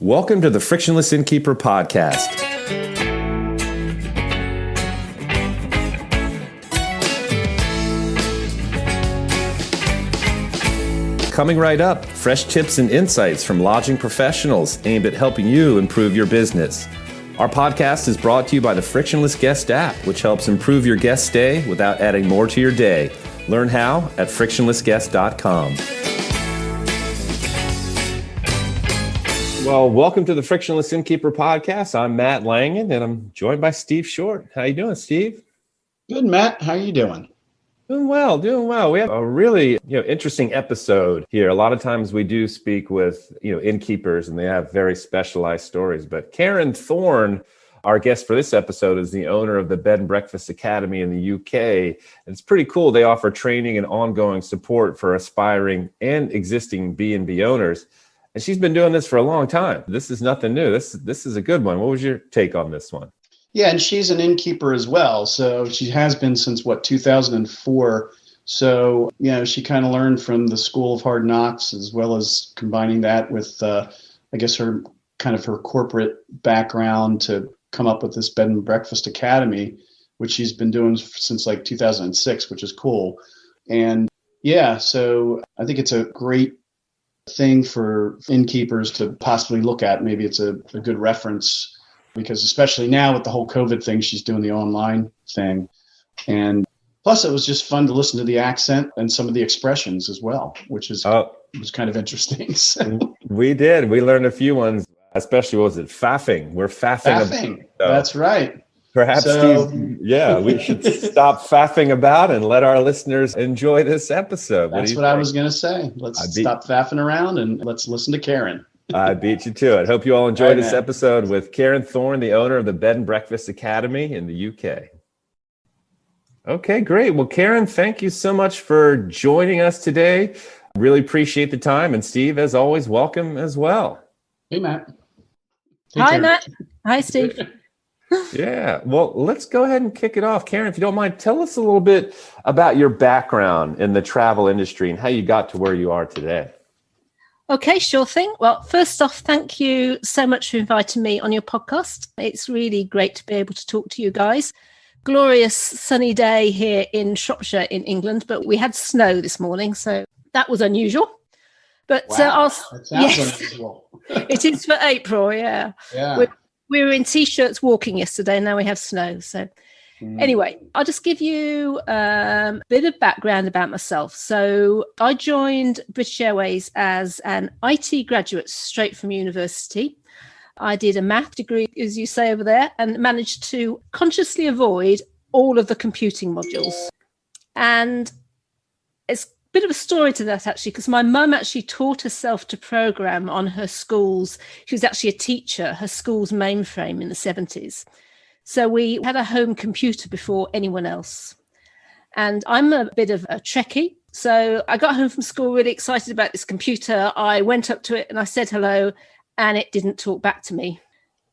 Welcome to the Frictionless Innkeeper podcast. Coming right up, fresh tips and insights from lodging professionals aimed at helping you improve your business. Our podcast is brought to you by the Frictionless Guest App, which helps improve your guest stay without adding more to your day. Learn how at frictionlessguest.com. Well, welcome to the Frictionless Innkeeper podcast. I'm Matt Langen, and I'm joined by Steve Short. How you doing, Steve? Good, Matt. How you doing? Doing well. We have a really, interesting episode here. A lot of times we do speak with, innkeepers, and they have very specialized stories. But Karen Thorne, our guest for this episode, is the owner of the Bed and Breakfast Academy in the UK. And it's pretty cool. They offer training and ongoing support for aspiring and existing B&B owners. And she's been doing this for a long time. This is nothing new. This is a good one. What was your take on this one? Yeah, and she's an innkeeper as well. So she has been since, 2004. So, she kind of learned from the School of Hard Knocks, as well as combining that with, her corporate background to come up with this Bed and Breakfast Academy, which she's been doing since 2006, which is cool. And yeah, so I think it's a great thing for innkeepers to possibly look at. Maybe it's a good reference, because especially now with the whole COVID thing, she's doing the online thing. And plus it was just fun to listen to the accent and some of the expressions as well, which was kind of interesting. So. We did. We learned a few ones, especially, what was it? Faffing. We're faffing. Faffing. That's right. Perhaps, Steve, we should stop faffing about and let our listeners enjoy this episode. That's what I was going to say. Let's stop faffing around and let's listen to Karen. I beat you to it. Hope you all enjoy this episode with Karen Thorne, the owner of the Bed and Breakfast Academy in the UK. Okay, great. Well, Karen, thank you so much for joining us today. Really appreciate the time. And Steve, as always, welcome as well. Hey, Matt. Hi, Matt. Hi, Steve. Yeah. Well, let's go ahead and kick it off. Karen, if you don't mind, tell us a little bit about your background in the travel industry and how you got to where you are today. Okay, sure thing. Well, first off, thank you so much for inviting me on your podcast. It's really great to be able to talk to you guys. Glorious sunny day here in Shropshire in England, but we had snow this morning, so that was unusual. But wow, that sounds unusual. It is for April, yeah. We were in T-shirts walking yesterday, and now we have snow. So anyway, I'll just give you a bit of background about myself. So I joined British Airways as an IT graduate straight from university. I did a math degree, as you say over there, and managed to consciously avoid all of the computing modules. And it's bit of a story to that, actually, because my mum actually taught herself to program on her school's, she was actually a teacher, her school's mainframe in the 70s. So we had a home computer before anyone else. And I'm a bit of a Trekkie. So I got home from school really excited about this computer. I went up to it and I said hello, and it didn't talk back to me.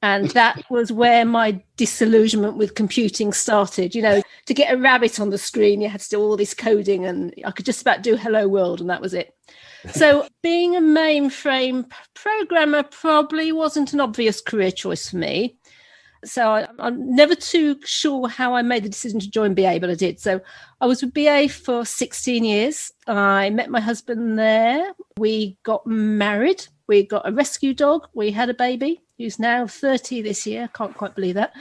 And that was where my disillusionment with computing started. To get a rabbit on the screen, you had to do all this coding, and I could just about do hello world, and that was it. So being a mainframe programmer probably wasn't an obvious career choice for me. So I'm never too sure how I made the decision to join BA, but I did. So I was with BA for 16 years. I met my husband there. We got married. We got a rescue dog. We had a baby who's now 30 this year. Can't quite believe that.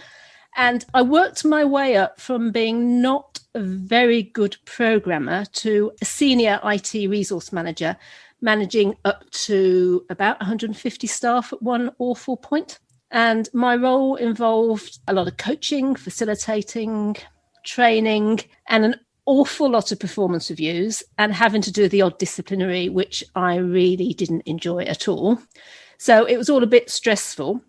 And I worked my way up from being not a very good programmer to a senior IT resource manager, managing up to about 150 staff at one awful point. And my role involved a lot of coaching, facilitating, training, and an awful lot of performance reviews, and having to do the odd disciplinary, which I really didn't enjoy at all. So it was all a bit stressful.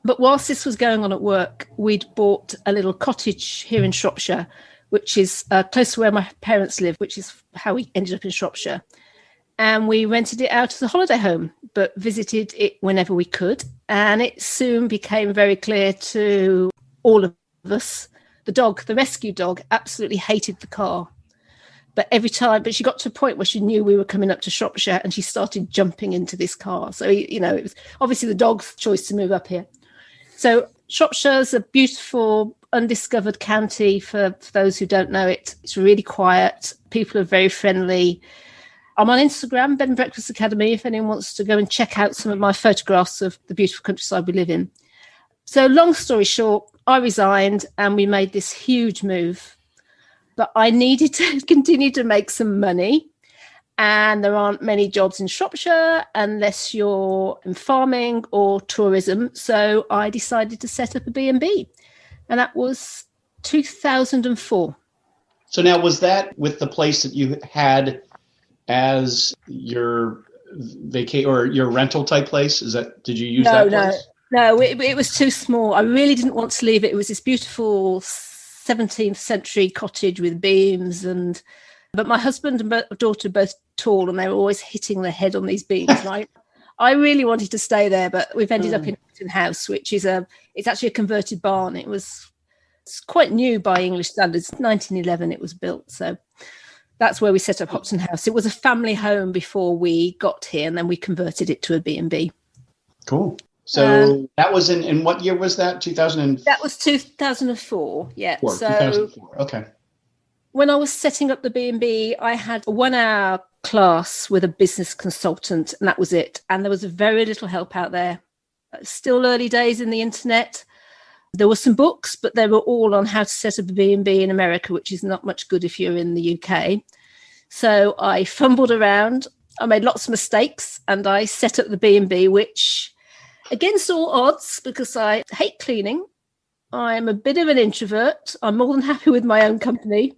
But whilst this was going on at work, we'd bought a little cottage here in Shropshire, which is close to where my parents live, which is how we ended up in Shropshire. And we rented it out as a holiday home, but visited it whenever we could. And it soon became very clear to all of us, the dog, the rescue dog, absolutely hated the car. But she got to a point where she knew we were coming up to Shropshire and she started jumping into this car. So, it was obviously the dog's choice to move up here. So Shropshire's a beautiful, undiscovered county for those who don't know it. It's really quiet. People are very friendly. I'm on Instagram, Bed and Breakfast Academy, if anyone wants to go and check out some of my photographs of the beautiful countryside we live in. So long story short, I resigned and we made this huge move. But I needed to continue to make some money. And there aren't many jobs in Shropshire unless you're in farming or tourism. So I decided to set up a B&B. And that was 2004. So now, was that with the place that you had as your or your rental type place? Did you use that place? No, it was too small. I really didn't want to leave it. It was this beautiful 17th century cottage with beams, but my husband and daughter are both tall and they were always hitting their head on these beams. And I really wanted to stay there, but we've ended up in Hopton House, which is it's actually a converted barn. It's quite new by English standards. 1911 it was built, so that's where we set up Hopton House. It was a family home before we got here, and then we converted it to a B&B. Cool. So that was in what year was that? 2000? That was 2004. Yeah. 2004. Okay. When I was setting up the B&B, I had a 1-hour class with a business consultant, and that was it. And there was very little help out there. Still early days in the internet. There were some books, but they were all on how to set up a B&B in America, which is not much good if you're in the UK. So I fumbled around. I made lots of mistakes, and I set up the B&B, which, against all odds, because I hate cleaning, I'm a bit of an introvert. I'm more than happy with my own company,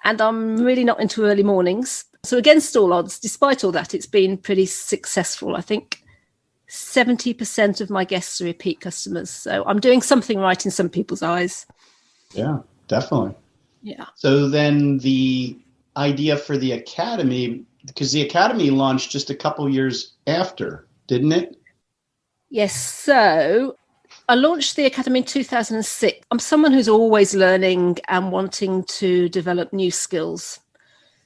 and I'm really not into early mornings. So against all odds, despite all that, it's been pretty successful. I think 70% of my guests are repeat customers. So I'm doing something right in some people's eyes. Yeah, definitely. Yeah. So then the idea for the Academy, because the Academy launched just a couple years after, didn't it? Yes. So I launched the Academy in 2006. I'm someone who's always learning and wanting to develop new skills.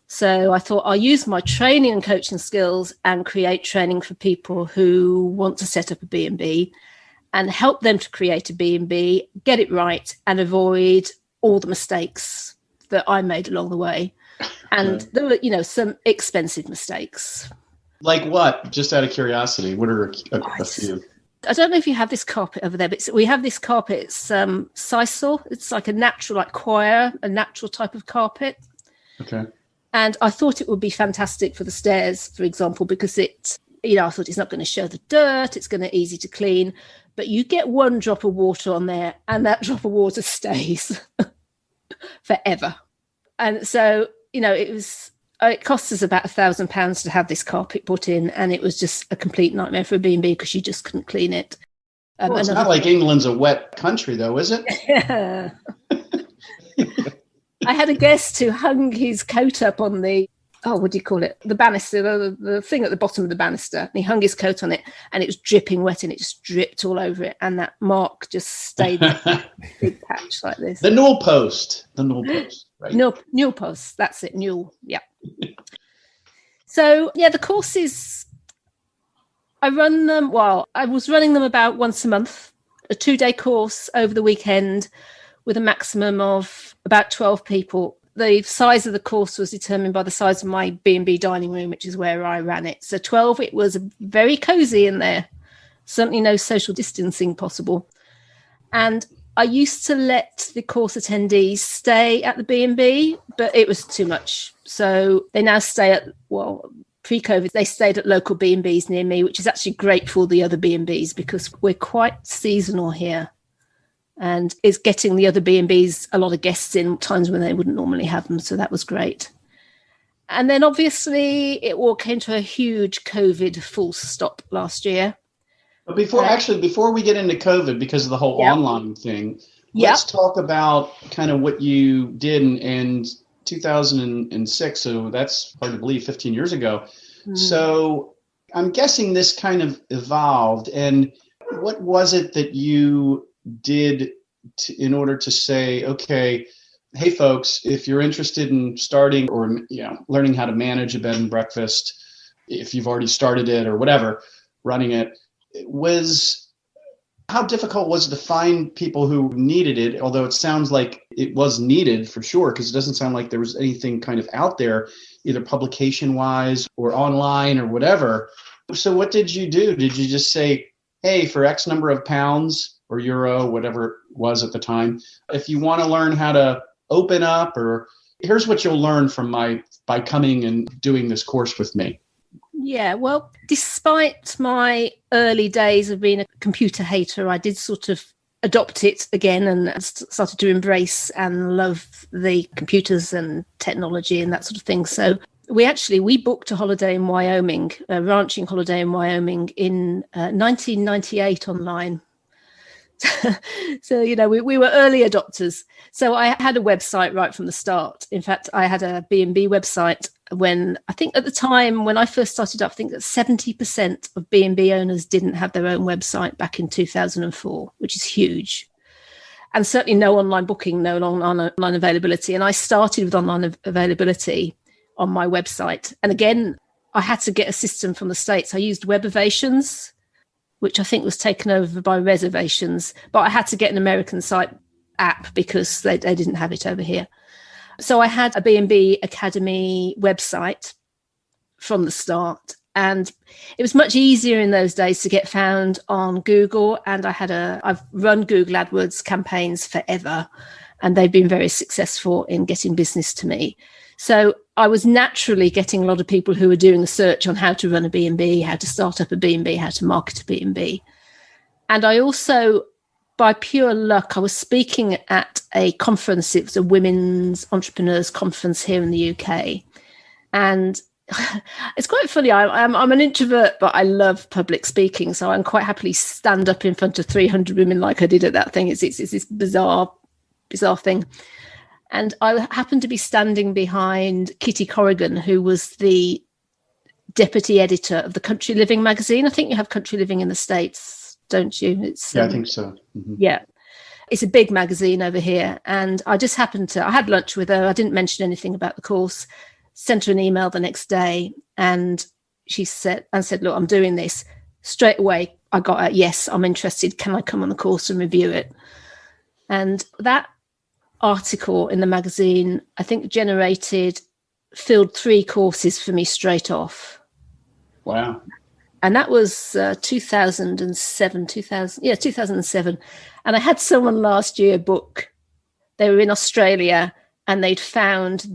So I thought I'll use my training and coaching skills and create training for people who want to set up a B&B and help them to create a B&B, get it right, and avoid all the mistakes that I made along the way. And there were, some expensive mistakes. Like what? Just out of curiosity, what are a few? I don't know if you have this carpet over there, but we have this carpet. It's sisal. It's like a natural, like coir, a natural type of carpet. Okay. And I thought it would be fantastic for the stairs, for example, because I thought it's not going to show the dirt. It's going to be easy to clean. But you get one drop of water on there, and that drop of water stays forever. And so, it cost us about £1,000 to have this carpet put in, and it was just a complete nightmare for a B&B because you just couldn't clean it. Well, it's not like England's a wet country, though, is it? Yeah. I had a guest who hung his coat up on the, what do you call it? The banister, the thing at the bottom of the banister. And he hung his coat on it, and it was dripping wet, and it just dripped all over it. And that mark just stayed there, big patch like this. The newel post, right? Newel post, that's it, newel, yeah. So, the courses, I run them, I was running them about once a month, a 2-day course over the weekend with a maximum of about 12 people. The size of the course was determined by the size of my B&B dining room, which is where I ran it. So 12, it was very cozy in there. Certainly no social distancing possible. And I used to let the course attendees stay at the B&B, but it was too much. So they now stay at, pre-COVID, they stayed at local B&Bs near me, which is actually great for the other B&Bs because we're quite seasonal here. And it's getting the other B&Bs a lot of guests in times when they wouldn't normally have them. So that was great. And then obviously it all came to a huge COVID full stop last year. But before we get into COVID, because of the whole online thing, let's talk about kind of what you did in 2006. So that's hard to believe, 15 years ago. So I'm guessing this kind of evolved. And what was it that you did in order to say, okay, hey folks, if you're interested in starting or learning how to manage a bed and breakfast, if you've already started it or whatever, running it, how difficult was it to find people who needed it? Although it sounds like it was needed for sure, because it doesn't sound like there was anything kind of out there, either publication wise or online or whatever. So what did you do? Did you just say, hey, for X number of pounds or euro, whatever it was at the time, if you want to learn how to open up, or here's what you'll learn by coming and doing this course with me? Yeah, well, despite my early days of being a computer hater, I did sort of adopt it again and started to embrace and love the computers and technology and that sort of thing. So we booked a holiday in Wyoming, a ranching holiday in Wyoming in 1998 online. So, we were early adopters. So I had a website right from the start. In fact, I had a B&B website when I think at the time when I first started up, I think that 70% of B&B owners didn't have their own website back in 2004, which is huge. And certainly no online booking, no online availability. And I started with online availability on my website. And again, I had to get a system from the States. I used Webovations, which I think was taken over by Reservations, but I had to get an American site app because they didn't have it over here. So I had a B&B Academy website from the start, and it was much easier in those days to get found on Google. And I've run Google AdWords campaigns forever, and they've been very successful in getting business to me. So I was naturally getting a lot of people who were doing a search on how to run a B&B, how to start up a B&B, how to market a B&B. And I also, by pure luck, I was speaking at a conference. It was a women's entrepreneurs conference here in the UK. And it's quite funny. I'm an introvert, but I love public speaking. So I'm quite happily stand up in front of 300 women like I did at that thing. It's this bizarre thing. And I happened to be standing behind Kitty Corrigan, who was the deputy editor of the Country Living magazine. I think you have Country Living in the States, don't you? I think so. Mm-hmm. Yeah. It's a big magazine over here. And I just I had lunch with her. I didn't mention anything about the course, sent her an email the next day. And she said, look, I'm doing this. Straight away, I got a, yes, I'm interested. Can I come on the course and review it? And that article in the magazine, I think, filled 3 courses for me straight off. Wow. And that was 2007. And I had someone last year book. They were in Australia and they'd found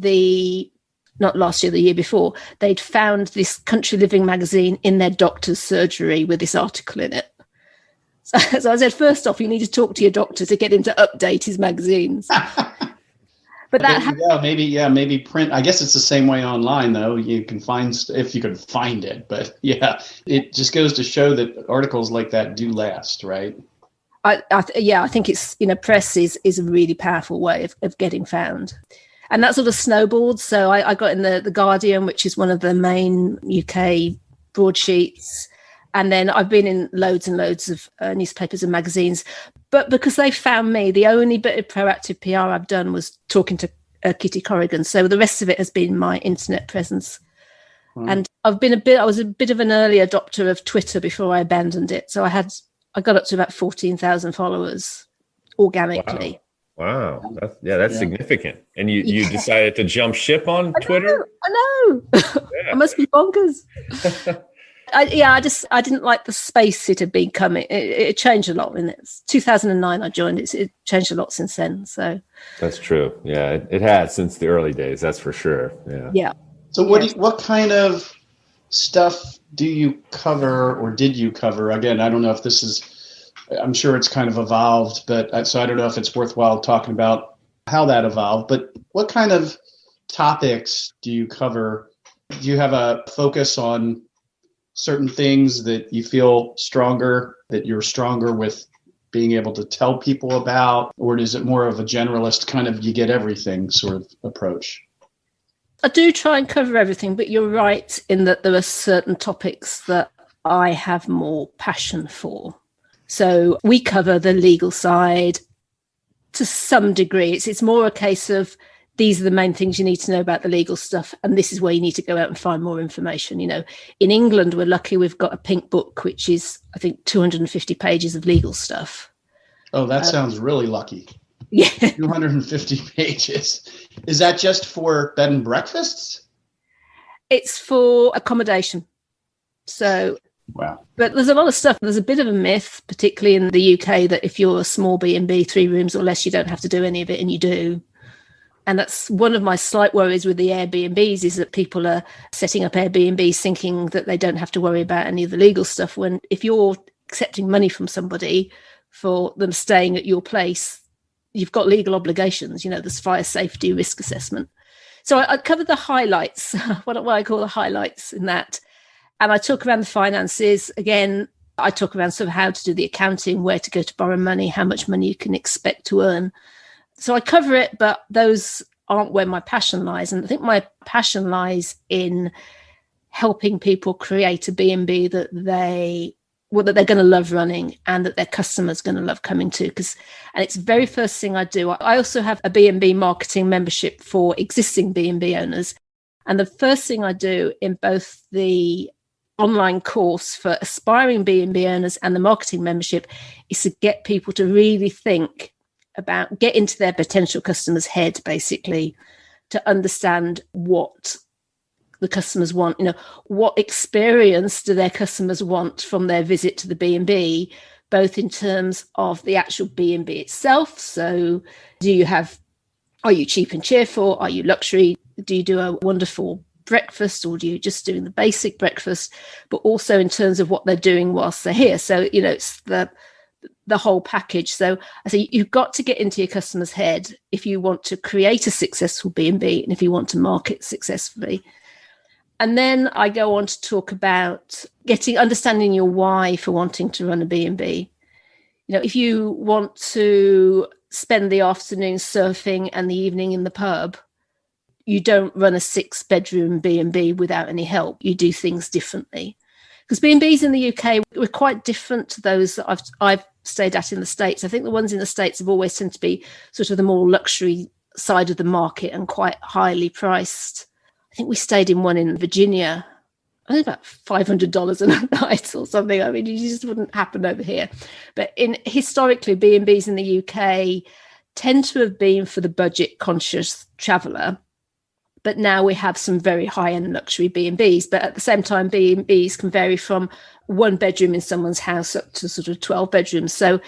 not last year, the year before, they'd found this Country Living magazine in their doctor's surgery with this article in it. So I said, first off, you need to talk to your doctor to get him to update his magazines. But maybe print. I guess it's the same way online, though. You can find if you can find it. But yeah, it just goes to show that articles like that do last, right? I think it's press is a really powerful way of getting found, and that sort of snowballed. So I got in the Guardian, which is one of the main UK broadsheets. And then I've been in loads and loads of newspapers and magazines. But because they found me, the only bit of proactive PR I've done was talking to Kitty Corrigan. So the rest of it has been my internet presence. And I was a bit of an early adopter of Twitter before I abandoned it. So I got up to about 14,000 followers organically. Wow. That's significant. And you decided to jump ship on Twitter? I know. I must be bonkers. I didn't like the space it had become. It changed a lot. In it. 2009 I joined it. It changed a lot since then. So that's true. Yeah, it has since the early days. That's for sure. Yeah. So what kind of stuff do you cover, or did you cover? Again, I don't know if this is. I'm sure it's kind of evolved, but so I don't know if it's worthwhile talking about how that evolved. But what kind of topics do you cover? Do you have a focus on certain things that you feel that you're stronger with being able to tell people about, or is it more of a generalist kind of you get everything sort of approach? I do try and cover everything, but you're right in that there are certain topics that I have more passion for. So we cover the legal side, to some degree. It's more a case of these are the main things you need to know about the legal stuff, and this is where you need to go out and find more information. You know, in England, we're lucky we've got a pink book, which is, I think, 250 pages of legal stuff. Oh, that sounds really lucky. Yeah. 250 pages. Is that just for bed and breakfasts? It's for accommodation. So, wow. But there's a lot of stuff. There's a bit of a myth, particularly in the UK, that if you're a small B&B, 3 rooms or less, you don't have to do any of it, and you do. And that's one of my slight worries with the Airbnbs, is that people are setting up Airbnbs thinking that they don't have to worry about any of the legal stuff, when if you're accepting money from somebody for them staying at your place, you've got legal obligations. You know, there's fire safety, risk assessment. So I cover the highlights, what I call the highlights in that. And I talk around the finances. Again, I talk around sort of how to do the accounting, where to go to borrow money, how much money you can expect to earn. So I cover it, but those aren't where my passion lies. And I think my passion lies in helping people create a B&B that they're going to love running and that their customers going to love coming to. And it's the very first thing I do. I also have a B&B marketing membership for existing B&B owners. And the first thing I do in both the online course for aspiring B&B owners and the marketing membership is to get people to really think about, get into their potential customer's head, basically, to understand what the customers want. You know, what experience do their customers want from their visit to the B&B, both in terms of the actual B&B itself. So are you cheap and cheerful? Are you luxury? Do you do a wonderful breakfast, or do you just doing the basic breakfast? But also in terms of what they're doing whilst they're here. So, you know, it's the whole package. So I say you've got to get into your customer's head if you want to create a successful B&B and if you want to market successfully. And then I go on to talk about understanding your why for wanting to run a B&B. You know, if you want to spend the afternoon surfing and the evening in the pub, you don't run a 6-bedroom B&B without any help. You do things differently. Because B&Bs in the UK were quite different to those that I've stayed at in the States. I think the ones in the States have always tended to be sort of the more luxury side of the market and quite highly priced. I think we stayed in one in Virginia, I think about $500 a night or something. I mean, it just wouldn't happen over here. But historically, B&Bs in the UK tend to have been for the budget conscious traveller. But now we have some very high-end luxury B&Bs. But at the same time, B&Bs can vary from 1 bedroom in someone's house up to sort of 12 bedrooms. So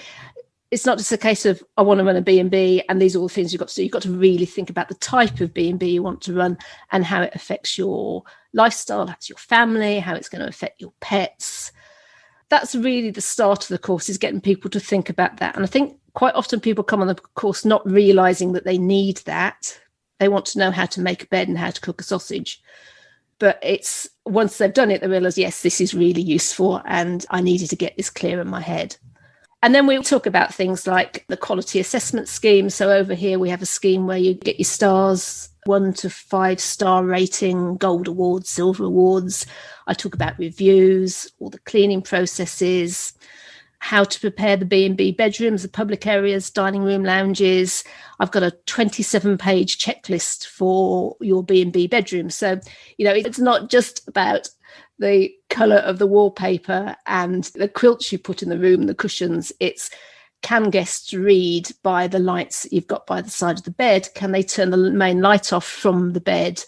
it's not just a case of, I want to run a B&B and these are all the things you've got to do. You've got to really think about the type of B&B you want to run and how it affects your lifestyle, that's your family, how it's going to affect your pets. That's really the start of the course, is getting people to think about that. And I think quite often people come on the course not realising that they need that. They want to know how to make a bed and how to cook a sausage. But it's once they've done it, they realise, yes, this is really useful and I needed to get this clear in my head. And then we'll talk about things like the quality assessment scheme. So over here, we have a scheme where you get your stars, 1 to 5 star rating, gold awards, silver awards. I talk about reviews, all the cleaning processes, how to prepare the B&B bedrooms, the public areas, dining room, lounges. I've got a 27-page checklist for your B&B bedroom. So, you know, it's not just about the colour of the wallpaper and the quilts you put in the room, the cushions. It's, can guests read by the lights that you've got by the side of the bed? Can they turn the main light off from the bed?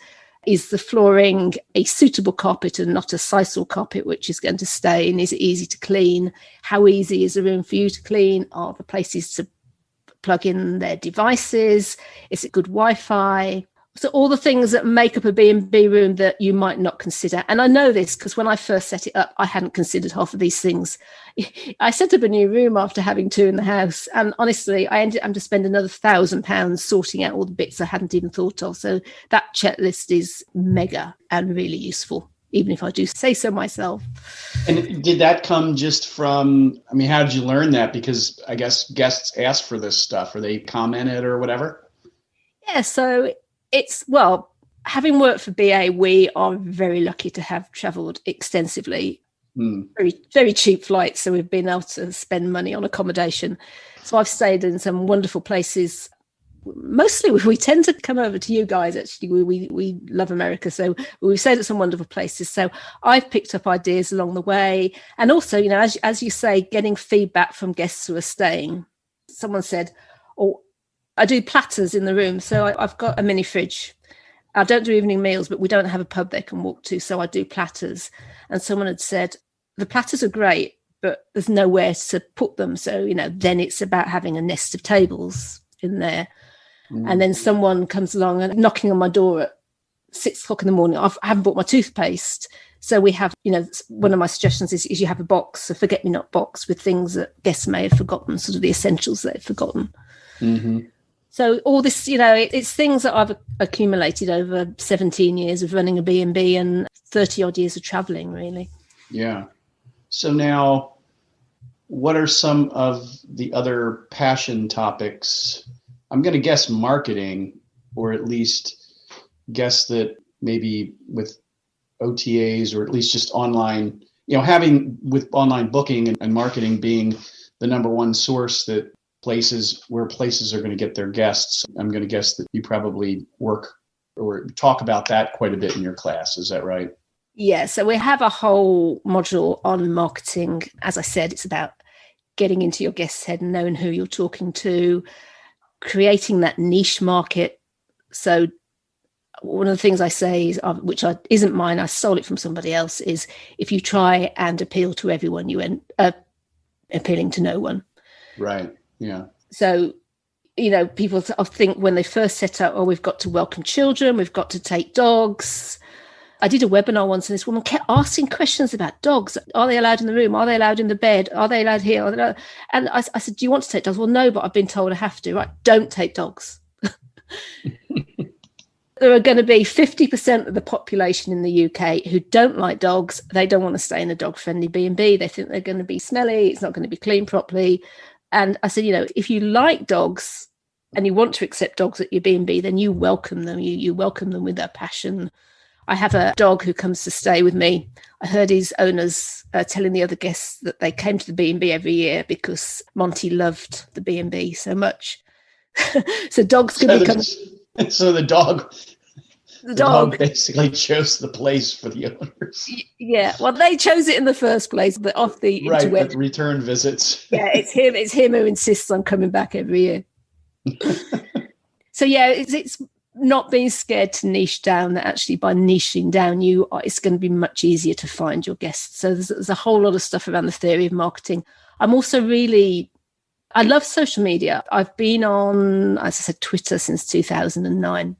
Is the flooring a suitable carpet and not a sisal carpet, which is going to stain? Is it easy to clean? How easy is the room for you to clean? Are the places to plug in their devices? Is it good Wi-Fi? So all the things that make up a B&B room that you might not consider. And I know this because when I first set it up, I hadn't considered half of these things. I set up a new room after having 2 in the house. And honestly, I ended up having to spend another £1,000 sorting out all the bits I hadn't even thought of. So that checklist is mega and really useful, even if I do say so myself. And did that come just from, I mean, how did you learn that? Because I guess guests ask for this stuff, or they commented or whatever? Yeah, so having worked for BA, we are very lucky to have travelled extensively. very, very cheap flights. So we've been able to spend money on accommodation. So I've stayed in some wonderful places. Mostly we tend to come over to you guys. Actually, we love America, so we've stayed at some wonderful places. So I've picked up ideas along the way, and also, as you say, getting feedback from guests who are staying. Someone said, "Oh, I do platters in the room, so I've got a mini fridge. I don't do evening meals, but we don't have a pub they can walk to, so I do platters." And someone had said, "The platters are great, but there's nowhere to put them. So then it's about having a nest of tables in there." And then someone comes along and knocking on my door at 6:00 in the morning. I haven't bought my toothpaste. So we have, one of my suggestions is you have a box, a forget-me-not box with things that guests may have forgotten, sort of the essentials they've forgotten. Mm-hmm. So all this, it's things that I've accumulated over 17 years of running a B&B and 30 odd years of traveling, really. Yeah. So now, what are some of the other passion topics? I'm going to guess marketing, or at least guess that maybe with OTAs, or at least just online, having with online booking and marketing being the number one source that places are going to get their guests. I'm going to guess that you probably work or talk about that quite a bit in your class. Is that right? Yeah. So we have a whole module on marketing. As I said, it's about getting into your guest's head and knowing who you're talking to, creating that niche market. So one of the things I say is, which isn't mine, I stole it from somebody else, is if you try and appeal to everyone, you end up appealing to no one. Right. Yeah. So, people think when they first set up, we've got to welcome children, we've got to take dogs. I did a webinar once and this woman kept asking questions about dogs. Are they allowed in the room? Are they allowed in the bed? Are they allowed here? And I said, do you want to take dogs? Well, no, but I've been told I have to. Right, don't take dogs. There are going to be 50% of the population in the UK who don't like dogs. They don't want to stay in a dog-friendly B&B. They think they're going to be smelly. It's not going to be clean properly. And I said, if you like dogs and you want to accept dogs at your B&B, then you welcome them. You welcome them with their passion. I have a dog who comes to stay with me. I heard his owners telling the other guests that they came to the B&B every year because Monty loved the B&B so much. So dogs can become... So the dog basically chose the place for the owners. Yeah, well, they chose it in the first place, but off the right, but return visits. Yeah, it's him who insists on coming back every year. So yeah, it's not being scared to niche down. That actually by niching down, it's going to be much easier to find your guests. So there's a whole lot of stuff around the theory of marketing. I'm also I love social media. I've been on, as I said, Twitter since 2009.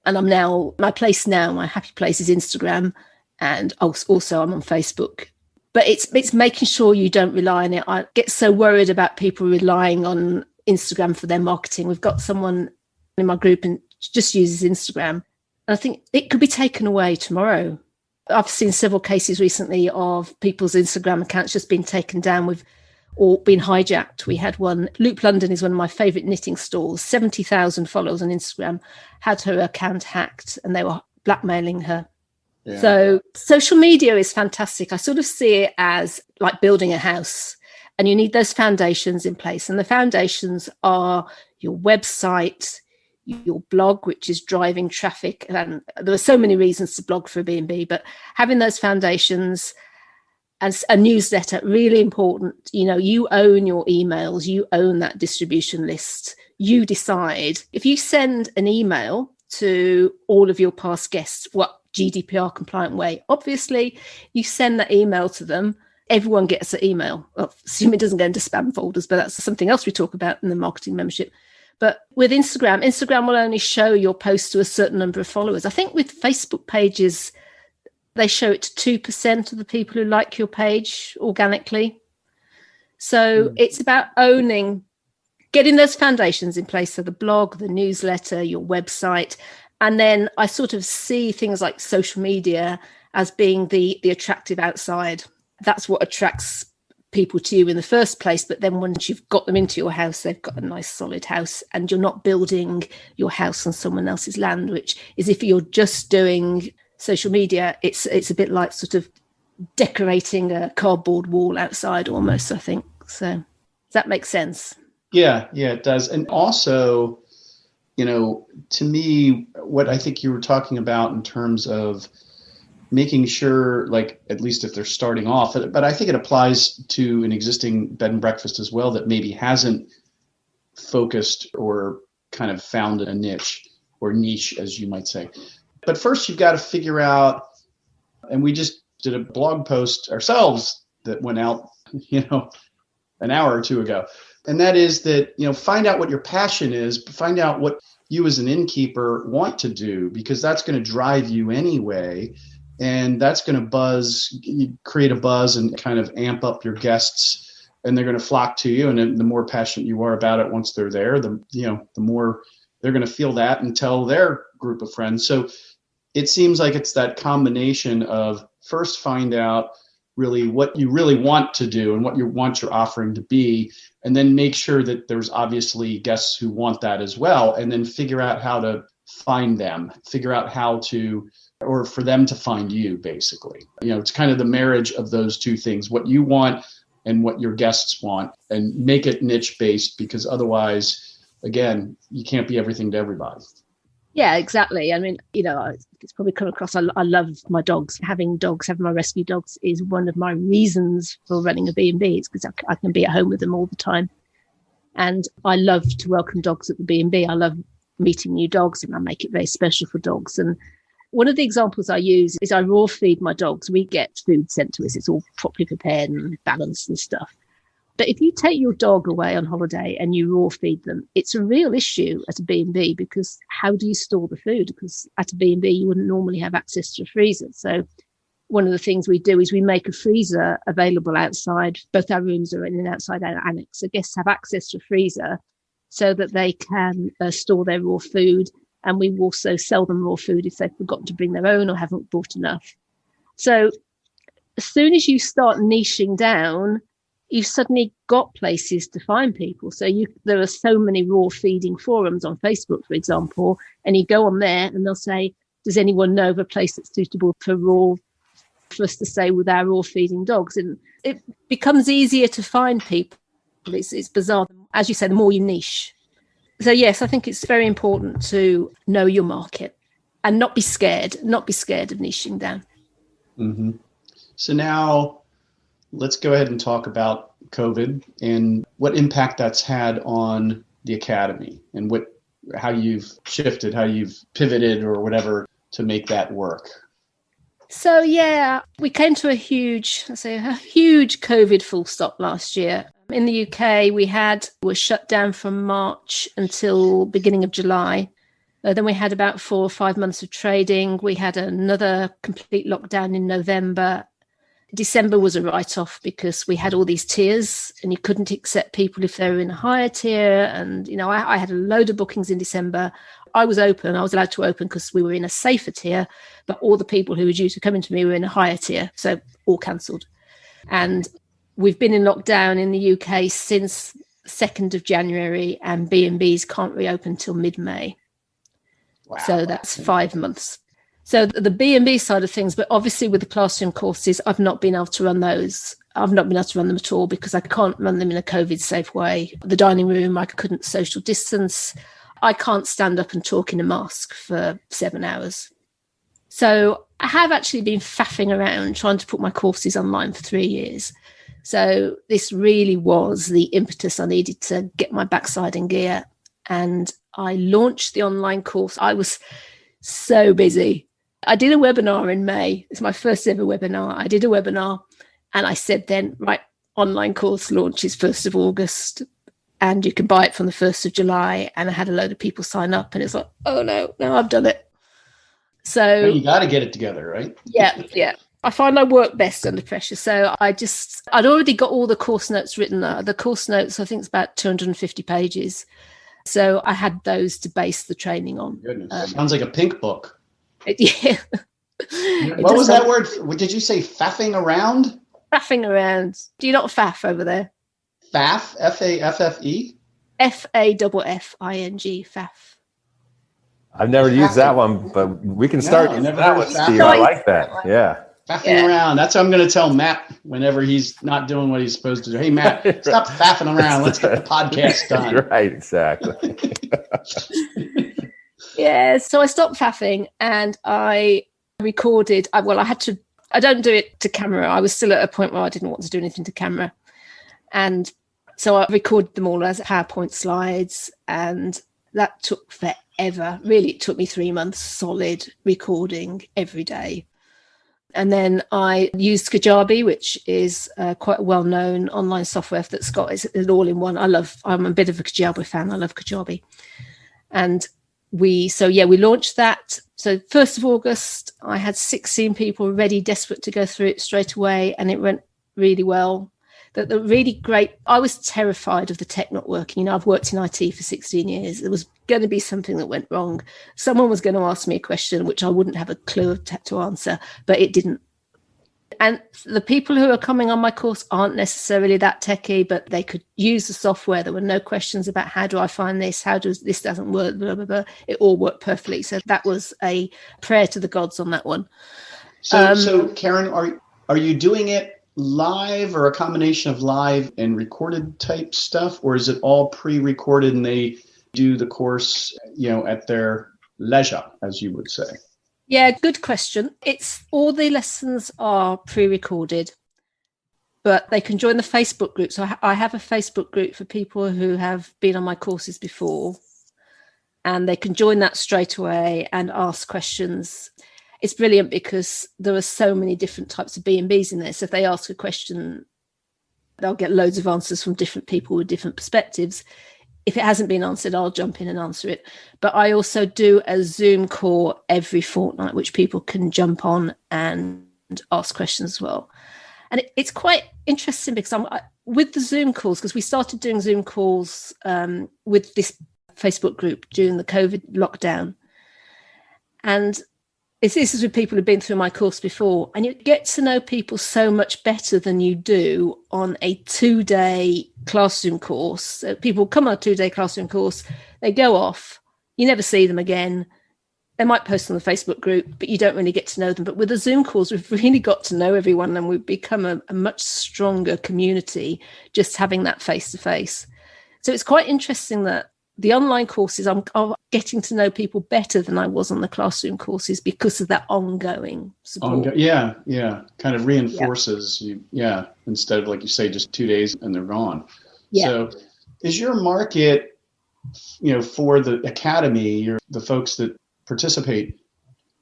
And my happy place is Instagram. And also I'm on Facebook. But it's making sure you don't rely on it. I get so worried about people relying on Instagram for their marketing. We've got someone in my group and just uses Instagram. And I think it could be taken away tomorrow. I've seen several cases recently of people's Instagram accounts just being taken down or been hijacked. We had one, Loop London is one of my favourite knitting stores, 70,000 followers on Instagram, had her account hacked and they were blackmailing her. Yeah. So social media is fantastic. I sort of see it as like building a house, and you need those foundations in place. And the foundations are your website, your blog, which is driving traffic. And there are so many reasons to blog for a B&B, but having those foundations and a newsletter, really important. You own your emails, you own that distribution list. You decide if you send an email to all of your past guests, what GDPR compliant way, obviously you send that email to them. Everyone gets an email. Well, assume it doesn't go into spam folders, but that's something else we talk about in the marketing membership. But with Instagram will only show your post to a certain number of followers. I think with Facebook pages, they show it to 2% of the people who like your page organically. So it's about getting those foundations in place. So the blog, the newsletter, your website. And then I sort of see things like social media as being the attractive outside. That's what attracts people to you in the first place. But then once you've got them into your house, they've got a nice solid house, and you're not building your house on someone else's land, which is if you're just doing social media, it's a bit like sort of decorating a cardboard wall outside almost, I think. So does that make sense? Yeah, it does. And also, to me, what I think you were talking about in terms of making sure, like, at least if they're starting off, but I think it applies to an existing bed and breakfast as well that maybe hasn't focused or kind of found a niche, as you might say. But first you've got to figure out, and we just did a blog post ourselves that went out, an hour or two ago. And that is that, find out what your passion is, find out what you as an innkeeper want to do, because that's going to drive you anyway. And that's going to create a buzz and kind of amp up your guests, and they're going to flock to you. And the more passionate you are about it once they're there, the more they're going to feel that and tell their group of friends. So it seems like it's that combination of first find out really what you really want to do and what you want your offering to be, and then make sure that there's obviously guests who want that as well, and then figure out how to find them, figure out or for them to find you, basically. It's kind of the marriage of those two things, what you want and what your guests want, and make it niche based, because otherwise, again, you can't be everything to everybody. Yeah, exactly. I mean, it's probably come across. I love my dogs. Having my rescue dogs is one of my reasons for running a B&B. It's because I can be at home with them all the time. And I love to welcome dogs at the B&B. I love meeting new dogs, and I make it very special for dogs. And one of the examples I use is I raw feed my dogs. We get food sent to us. It's all properly prepared and balanced and stuff. But if you take your dog away on holiday and you raw feed them, it's a real issue at a B&B, because how do you store the food? Because at a B&B, you wouldn't normally have access to a freezer. So one of the things we do is we make a freezer available outside. Both our rooms are in an outside annex. So guests have access to a freezer so that they can store their raw food. And we also sell them raw food if they've forgotten to bring their own or haven't bought enough. So as soon as you start niching down, you've suddenly got places to find people. So there are so many raw feeding forums on Facebook, for example, and you go on there and they'll say, does anyone know of a place that's suitable for us to stay with our raw feeding dogs? And it becomes easier to find people. It's bizarre. As you say, the more you niche. So yes, I think it's very important to know your market and not be scared of niching down. Mm-hmm. So now let's go ahead and talk about COVID and what impact that's had on the Academy, and how you've shifted, how you've pivoted or whatever to make that work. So yeah, we came to a huge COVID full stop last year. In the UK, we were shut down from March until beginning of July. Then we had about 4 or 5 months of trading. We had another complete lockdown in November. December was a write-off because we had all these tiers and you couldn't accept people if they were in a higher tier. And, I had a load of bookings in December. I was allowed to open because we were in a safer tier, but all the people who were due to come into me were in a higher tier. So all cancelled. And we've been in lockdown in the UK since 2nd of January, and B&Bs can't reopen till mid-May. Wow. So that's 5 months. So the B&B side of things, but obviously with the classroom courses, I've not been able to run those. I've not been able to run them at all because I can't run them in a COVID-safe way. The dining room, I couldn't social distance. I can't stand up and talk in a mask for 7 hours. So I have actually been faffing around trying to put my courses online for 3 years. So this really was the impetus I needed to get my backside in gear. And I launched the online course. I was so busy. I did a webinar in May. It's my first ever webinar. I did a webinar and I said then, right, online course launches 1st of August and you can buy it from the 1st of July. And I had a load of people sign up and it's like, oh no, I've done it. So you got to get it together, right? Yeah. I find I work best under pressure. So I'd already got all the course notes written. The course notes, I think it's about 250 pages. So I had those to base the training on. Goodness. Sounds like a pink book. Yeah. What was that word? Did you say faffing around? Faffing around. Do you not faff over there? Faff? F-A-F-F-E? F-A-F-F-I-N-G, faff. I've never used that one, but we can start using that one, Steve. I like that. Yeah. Faffing around. That's what I'm going to tell Matt whenever he's not doing what he's supposed to do. Hey, Matt, stop faffing around. Let's get the podcast done. Right, exactly. Yeah, so I stopped faffing and I recorded. I don't do it to camera. I was still at a point where I didn't want to do anything to camera. And so I recorded them all as PowerPoint slides, and that took forever. Really, it took me 3 months solid recording every day. And then I used Kajabi, which is quite a well-known online software that's got it's an all-in-one. I'm a bit of a Kajabi fan. I love Kajabi. And we launched that. So 1st of August, I had 16 people ready, desperate to go through it straight away. And it went really well. The really great, I was terrified of the tech not working. I've worked in IT for 16 years. There was going to be something that went wrong. Someone was going to ask me a question, which I wouldn't have a clue to answer, but it didn't. And the people who are coming on my course aren't necessarily that techie, but they could use the software. There were no questions about how do I find this? How does this doesn't work? Blah, blah, blah. It all worked perfectly. So that was a prayer to the gods on that one. So Karen, are you doing it live or a combination of live and recorded type stuff, or is it all pre-recorded and they do the course, at their leisure, as you would say? Yeah, good question. It's all the lessons are pre-recorded, but they can join the Facebook group. So I have a Facebook group for people who have been on my courses before, and they can join that straight away and ask questions. It's brilliant because there are so many different types of B&Bs in there. So if they ask a question, they'll get loads of answers from different people with different perspectives. If it hasn't been answered, I'll jump in and answer it. But I also do a Zoom call every fortnight, which people can jump on and ask questions as well. And it's quite interesting because with the Zoom calls, because we started doing Zoom calls with this Facebook group during the COVID lockdown. And this is with people who've been through my course before, and you get to know people so much better than you do on a 2-day classroom course. So people come on a 2-day classroom course, they go off, you never see them again. They might post on the Facebook group, but you don't really get to know them. But with the Zoom calls, we've really got to know everyone, and we've become a much stronger community just having that face-to-face. So it's quite interesting that the online courses, I'm getting to know people better than I was on the classroom courses because of that ongoing support. Yeah. Kind of reinforces you. Yeah. Instead of, like you say, just 2 days and they're gone. Yeah. So is your market, for the academy, the folks that participate,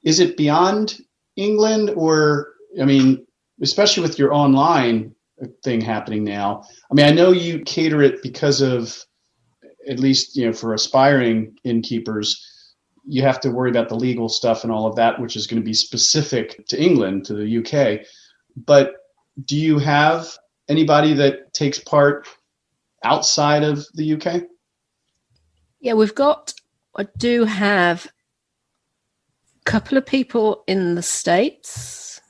is it beyond England? Or, especially with your online thing happening now, I know you cater it because of, at least, for aspiring innkeepers, you have to worry about the legal stuff and all of that, which is going to be specific to England, to the UK. But do you have anybody that takes part outside of the UK? Yeah, I do have a couple of people in the States.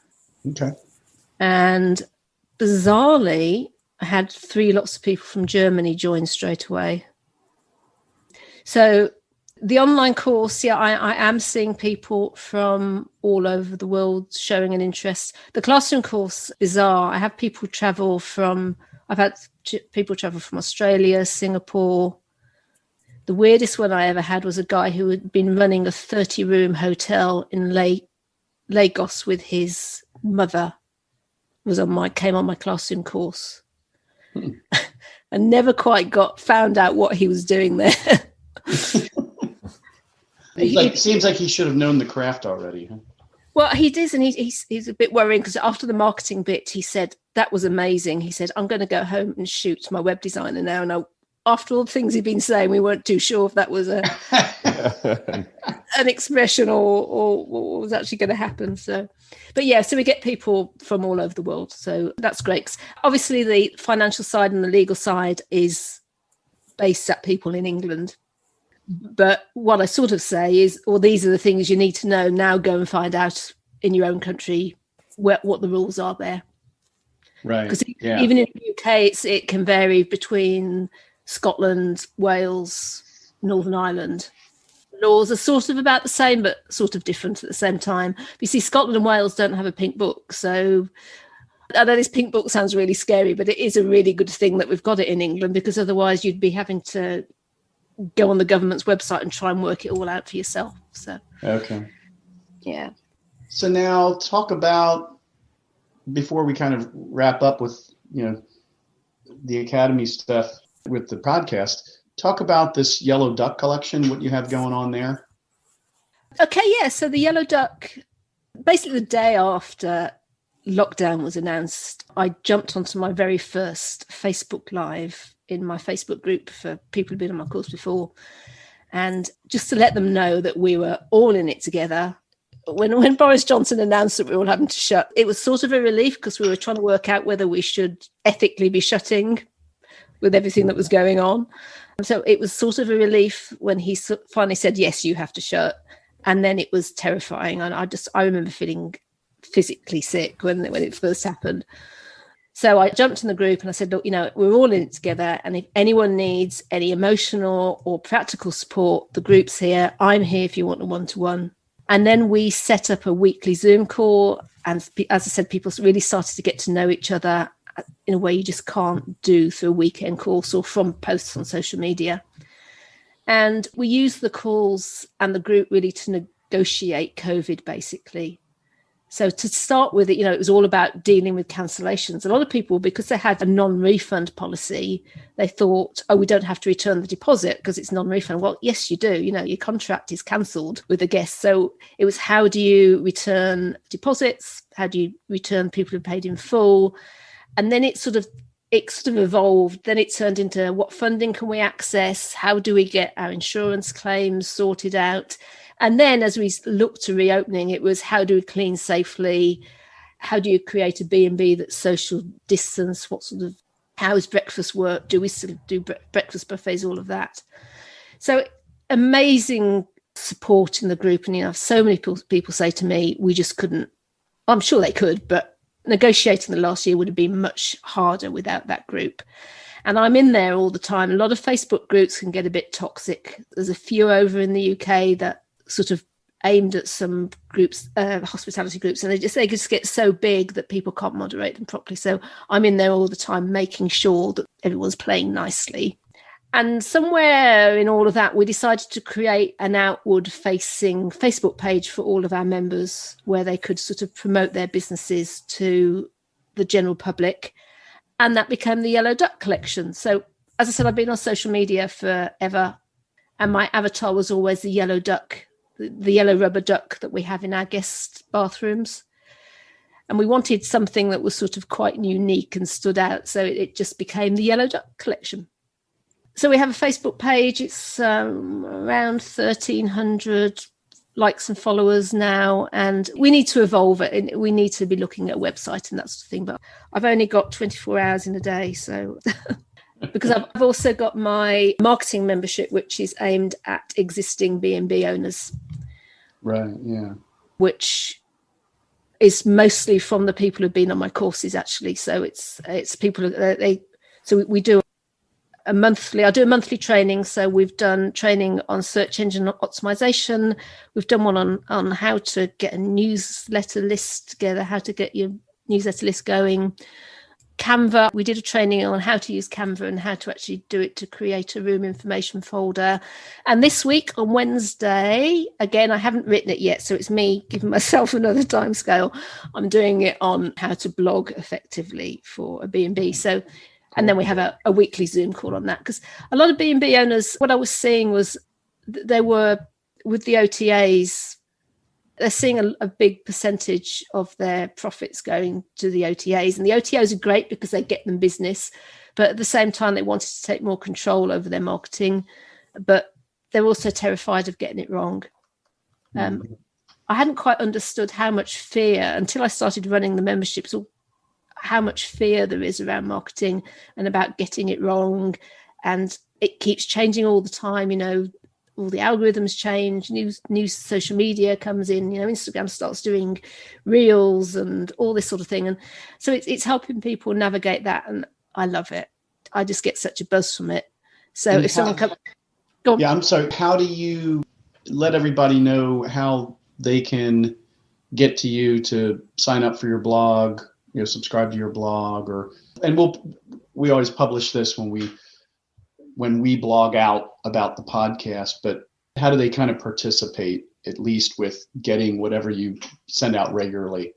Okay. And bizarrely, I had 3 lots of people from Germany join straight away. So the online course, I am seeing people from all over the world showing an interest. The classroom course, bizarre. I have people travel from Australia, Singapore. The weirdest one I ever had was a guy who had been running a 30-room hotel in Lagos with his mother. Came on my classroom course. And never quite found out what he was doing there. Seems like he should have known the craft already, huh? Well, he did, and he's a bit worrying because after the marketing bit, he said, that was amazing. He said, I'm going to go home and shoot my web designer now. And after all the things he'd been saying, we weren't too sure if that was an expression or what was actually going to happen. So we get people from all over the world. So that's great. Obviously, the financial side and the legal side is based at people in England. But what I sort of say is, these are the things you need to know. Now go and find out in your own country what the rules are there. Right. Because even in the UK, it can vary between Scotland, Wales, Northern Ireland. laws are sort of about the same, but sort of different at the same time. You see, Scotland and Wales don't have a pink book. So I know this pink book sounds really scary, but it is a really good thing that we've got it in England, because otherwise you'd be having to go on the government's website and try and work it all out for yourself. So, okay. Yeah. So now talk about, before we kind of wrap up with, the Academy stuff with the podcast, talk about this Yellow Duck collection, what you have going on there. Okay, yeah. So the Yellow Duck, basically the day after lockdown was announced, I jumped onto my very first Facebook Live in my Facebook group for people who've been on my course before. And just to let them know that we were all in it together. When Boris Johnson announced that we were all having to shut, it was sort of a relief, because we were trying to work out whether we should ethically be shutting with everything that was going on. So it was sort of a relief when he finally said, yes, you have to shut. And then it was terrifying. And I remember feeling physically sick when it first happened. So I jumped in the group and I said, look, we're all in it together. And if anyone needs any emotional or practical support, the group's here. I'm here if you want a one-to-one. And then we set up a weekly Zoom call. And as I said, people really started to get to know each other in a way you just can't do through a weekend course or from posts on social media. And we used the calls and the group really to negotiate COVID, basically. So to start with, it was all about dealing with cancellations. A lot of people, because they had a non-refund policy, they thought, we don't have to return the deposit because it's non-refund. Well, yes, you do. Your contract is cancelled with the guest. So it was, how do you return deposits? How do you return people who paid in full? And then it sort of evolved. Then it turned into, what funding can we access? How do we get our insurance claims sorted out? And then as we looked to reopening, it was, how do we clean safely? How do you create a B&B that's social distance? How does breakfast work? Do we still do breakfast buffets? All of that. So amazing support in the group. And, so many people say to me, we just couldn't, I'm sure they could, but negotiating the last year would have been much harder without that group. And I'm in there all the time. A lot of Facebook groups can get a bit toxic. There's a few over in the UK that sort of aimed at some groups, hospitality groups, and they just get so big that people can't moderate them properly. So I'm in there all the time, making sure that everyone's playing nicely. And somewhere in all of that, we decided to create an outward facing Facebook page for all of our members, where they could sort of promote their businesses to the general public. And that became the Yellow Duck collection. So as I said, I've been on social media forever, and my avatar was always the yellow duck, the yellow rubber duck that we have in our guest bathrooms. And we wanted something that was sort of quite unique and stood out. So it just became the Yellow Duck collection. So we have a Facebook page. It's around 1,300 likes and followers now. And we need to evolve it. And we need to be looking at a website and that sort of thing. But I've only got 24 hours in a day. So because I've also got my marketing membership, which is aimed at existing B&B owners. Right, yeah. Which is mostly from the people who've been on my courses, actually. So it's people, so we do I do a monthly training. So we've done training on search engine optimization. We've done one on how to get a newsletter list together, how to get your newsletter list going. Canva, we did a training on how to use Canva and how to actually do it to create a room information folder. And this week on Wednesday, again, I haven't written it yet, so it's me giving myself another time scale. I'm doing it on how to blog effectively for a B&B. So, and then we have a weekly Zoom call on that, because a lot of B&B owners, what I was seeing was they were, with the OTAs, they're seeing a big percentage of their profits going to the OTAs. And the OTAs are great because they get them business. But at the same time, they wanted to take more control over their marketing. But they're also terrified of getting it wrong. I hadn't quite understood how much fear, until I started running the memberships, how much fear there is around marketing and about getting it wrong. And it keeps changing all the time, all the algorithms change, new social media comes in, Instagram starts doing reels and all this sort of thing. And so it's helping people navigate that. And I love it. I just get such a buzz from it. So if someone comes... Yeah, I'm sorry. How do you let everybody know how they can get to you to sign up for your blog, subscribe to your blog, and we always publish this when we blog out about the podcast, but how do they kind of participate, at least with getting whatever you send out regularly?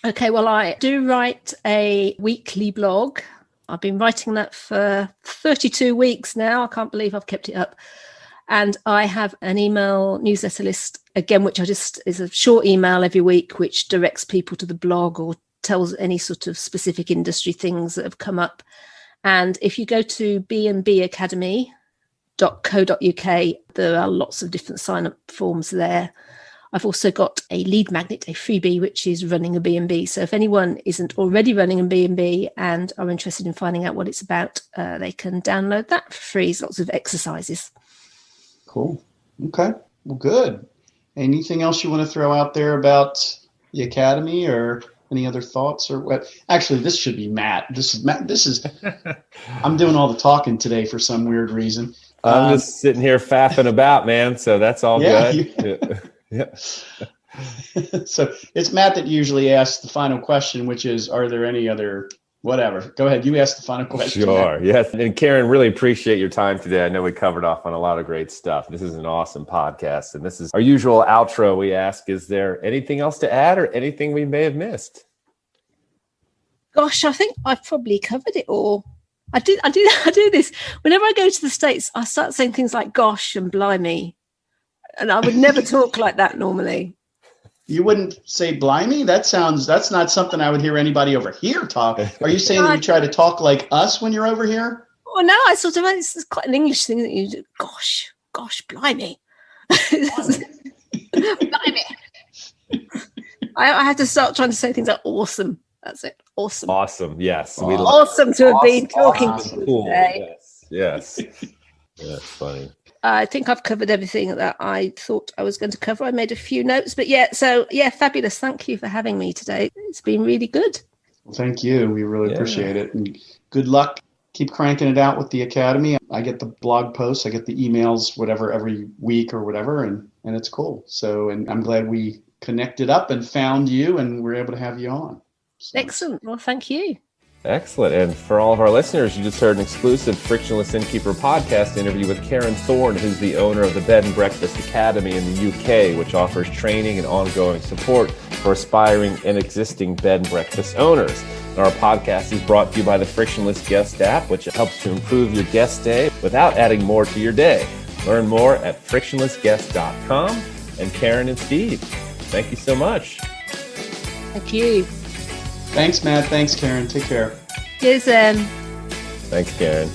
Okay, well, I do write a weekly blog. I've been writing that for 32 weeks now. I can't believe I've kept it up. And I have an email newsletter list, again, which is a short email every week, which directs people to the blog or tells any sort of specific industry things that have come up. And if you go to bnbacademy.co.uk, there are lots of different sign-up forms there. I've also got a lead magnet, a freebie, which is running a B&B. So if anyone isn't already running a B&B and are interested in finding out what it's about, they can download that for free. There's lots of exercises. Cool. Okay. Well, good. Anything else you want to throw out there about the Academy, or any other thoughts, or what? Actually, this should be Matt. This is I'm doing all the talking today for some weird reason. I'm just sitting here faffing about, man. So that's all good. Yeah. So it's Matt that usually asks the final question, which is, are there any other whatever? Go ahead. You ask the final question. Sure. Matt. Yes. And Karen, really appreciate your time today. I know we covered off on a lot of great stuff. This is an awesome podcast. And this is our usual outro. We ask, is there anything else to add or anything we may have missed? Gosh, I think I've probably covered it all. I do this. Whenever I go to the States, I start saying things like gosh and blimey. And I would never talk like that normally. You wouldn't say blimey? That's not something I would hear anybody over here talk. Are you saying that you try to talk like us when you're over here? Well, no, it's quite an English thing that you do. Gosh, blimey. Blimey. I have to start trying to say things like awesome. That's it. Awesome. Awesome. Yes. Awesome to have been talking to you today. Yes. That's funny. I think I've covered everything that I thought I was going to cover. I made a few notes, but fabulous. Thank you for having me today. It's been really good. Well, thank you. We really appreciate it. And good luck. Keep cranking it out with the Academy. I get the blog posts, I get the emails, whatever, every week or whatever, and it's cool. So, and I'm glad we connected up and found you and we're able to have you on. So. Excellent. Well, thank you. Excellent. And for all of our listeners, you just heard an exclusive Frictionless Innkeeper podcast interview with Karen Thorne, who's the owner of the Bed and Breakfast Academy in the UK, which offers training and ongoing support for aspiring and existing bed and breakfast owners. And our podcast is brought to you by the Frictionless Guest App, which helps to improve your guest stay without adding more to your day. Learn more at frictionlessguest.com. And Karen and Steve, thank you so much. Thank you. Thanks, Matt. Thanks, Karen. Take care. Cheers, Thanks, Karen.